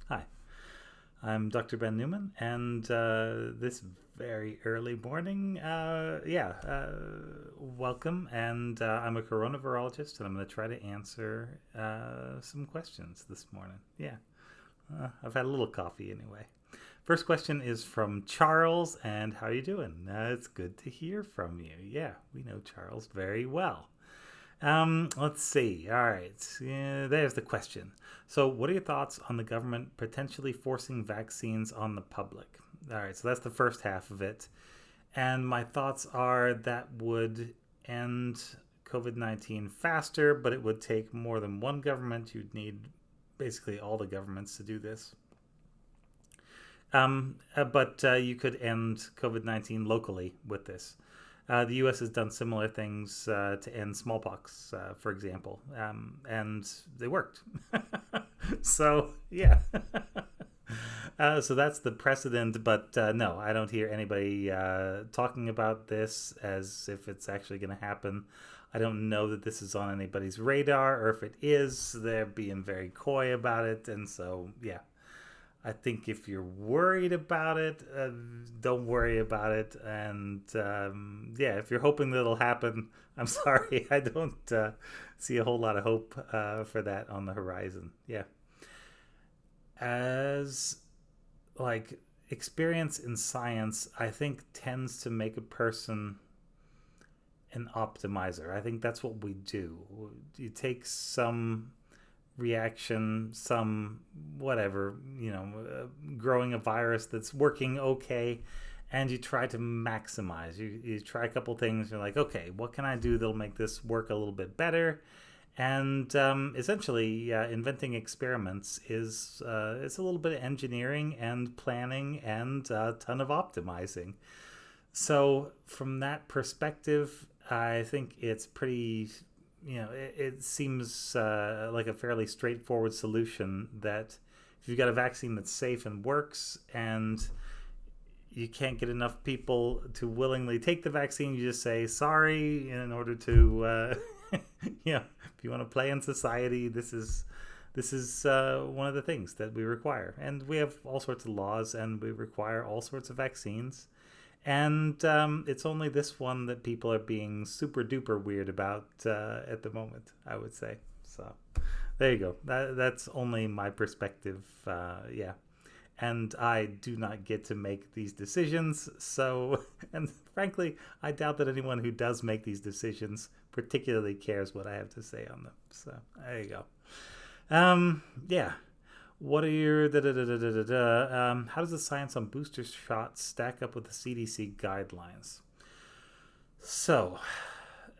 Hi, I'm Dr. Ben Newman, and this very early morning, welcome. And I'm a coronavirologist, and I'm going to try to answer some questions this morning. I've had a little coffee anyway. First question is from Charles, and how are you doing? It's good to hear from you. Yeah, we know Charles very well. Let's see. All right. Yeah, there's the question. So, what are your thoughts on the government potentially forcing vaccines on the public? All right. So, that's the first half of it. And my thoughts are that would end COVID 19 faster, but it would take more than one government. You'd need basically all the governments to do this. But you could end COVID 19 locally with this. The U.S. has done similar things to end smallpox, for example, and they worked. So, yeah. So that's the precedent, but no, I don't hear anybody talking about this as if it's actually going to happen. I don't know that this is on anybody's radar, or if it is, they're being very coy about it. And so, yeah, I think if you're worried about it, don't worry about it. And yeah, if you're hoping that it'll happen, I'm sorry, I don't see a whole lot of hope for that on the horizon. Yeah, as like experience in science, I think tends to make a person an optimizer. I think that's what we do. You take some reaction, some whatever, growing a virus that's working okay, and you try to maximize. You try a couple things, you're like, okay, what can I do that'll make this work a little bit better? And essentially, inventing experiments is it's a little bit of engineering and planning and a ton of optimizing. So from that perspective, I think it's pretty, it seems like a fairly straightforward solution that if you've got a vaccine that's safe and works and you can't get enough people to willingly take the vaccine, you just say sorry in order to, if you want to play in society, this is one of the things that we require, and we have all sorts of laws, and we require all sorts of vaccines, and it's only this one that people are being super duper weird about at the moment, I would say. So there you go. That's only my perspective. Yeah. And I do not get to make these decisions. So, and frankly, I doubt that anyone who does make these decisions particularly cares what I have to say on them. So there you go. Yeah. What are your how does the science on booster shots stack up with the CDC guidelines? So,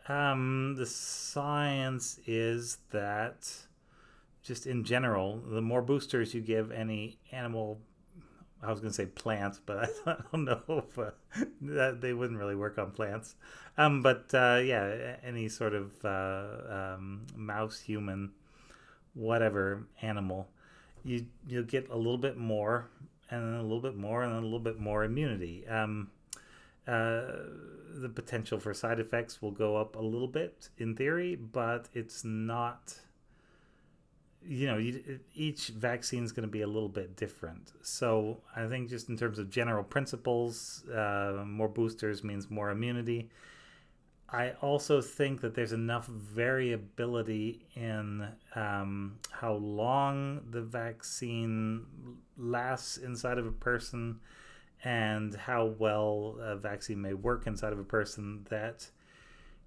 the science is that just in general, the more boosters you give any animal, I was going to say plant, but I don't know if that they wouldn't really work on plants. But yeah, any sort of mouse, human, whatever animal, you'll get a little bit more, and then a little bit more, and then a little bit more immunity. The potential for side effects will go up a little bit in theory, but it's not. Each vaccine is going to be a little bit different. So I think just in terms of general principles, more boosters means more immunity. I also think that there's enough variability in how long the vaccine lasts inside of a person and how well a vaccine may work inside of a person that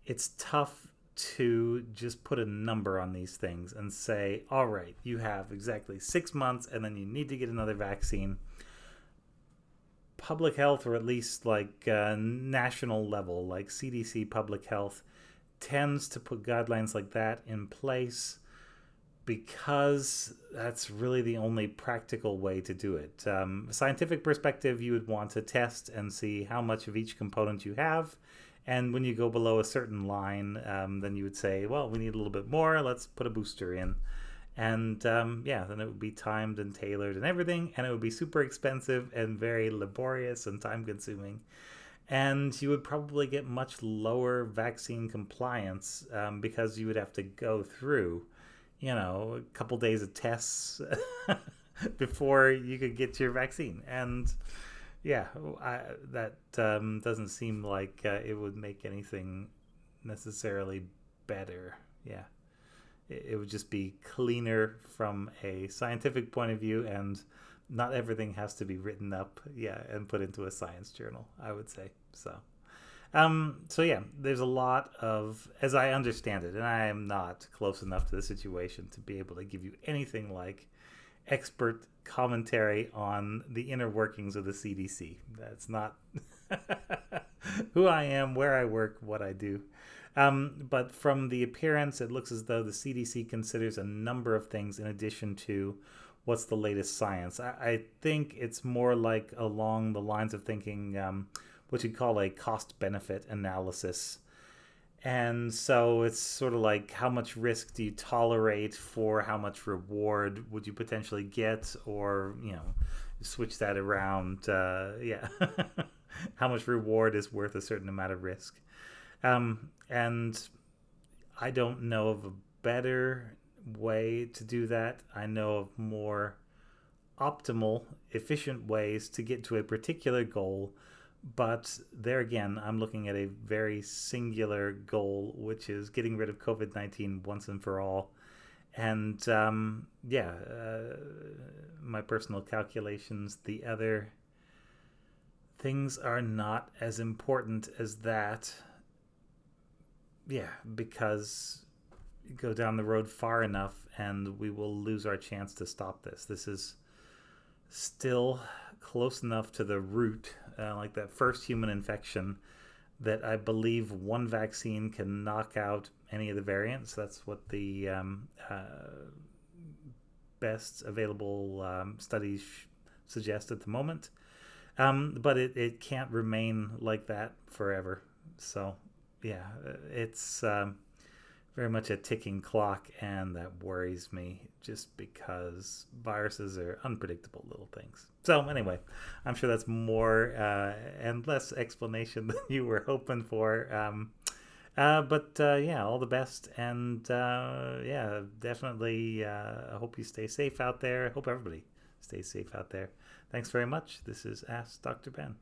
it's tough to just put a number on these things and say, all right, you have exactly 6 months and then you need to get another vaccine. Public health, or at least like national level, like CDC public health, tends to put guidelines like that in place because that's really the only practical way to do it. Scientific perspective, you would want to test and see how much of each component you have. And when you go below a certain line, then you would say, well, we need a little bit more. Let's put a booster in. And yeah, then it would be timed and tailored and everything. And it would be super expensive and very laborious and time consuming. And you would probably get much lower vaccine compliance because you would have to go through, a couple days of tests before you could get your vaccine. And yeah, that doesn't seem like it would make anything necessarily better. Yeah, it would just be cleaner from a scientific point of view, and not everything has to be written up, yeah, and put into a science journal, I would say. So yeah, there's a lot of, as I understand it, and I am not close enough to the situation to be able to give you anything like expert commentary on the inner workings of the CDC. That's not who I am, where I work, what I do. But from the appearance, it looks as though the CDC considers a number of things in addition to what's the latest science. I think it's more like along the lines of thinking what you'd call a cost benefit analysis. And so it's sort of like, how much risk do you tolerate for how much reward would you potentially get, or switch that around. Yeah, how much reward is worth a certain amount of risk. And I don't know of a better way to do that. I know of more optimal, efficient ways to get to a particular goal. But there again, I'm looking at a very singular goal, which is getting rid of COVID-19 once and for all. And yeah, my personal calculations, the other things are not as important as that. Yeah, because you go down the road far enough and we will lose our chance to stop this. This is still close enough to the root, like that first human infection, that I believe one vaccine can knock out any of the variants. That's what the best available studies suggest at the moment. But it can't remain like that forever. So, yeah, it's very much a ticking clock, and that worries me just because viruses are unpredictable little things. So anyway, I'm sure that's more and less explanation than you were hoping for. But yeah, all the best, and yeah, definitely. I hope you stay safe out there. I hope everybody stays safe out there. Thanks very much. This is Ask Dr. Ben.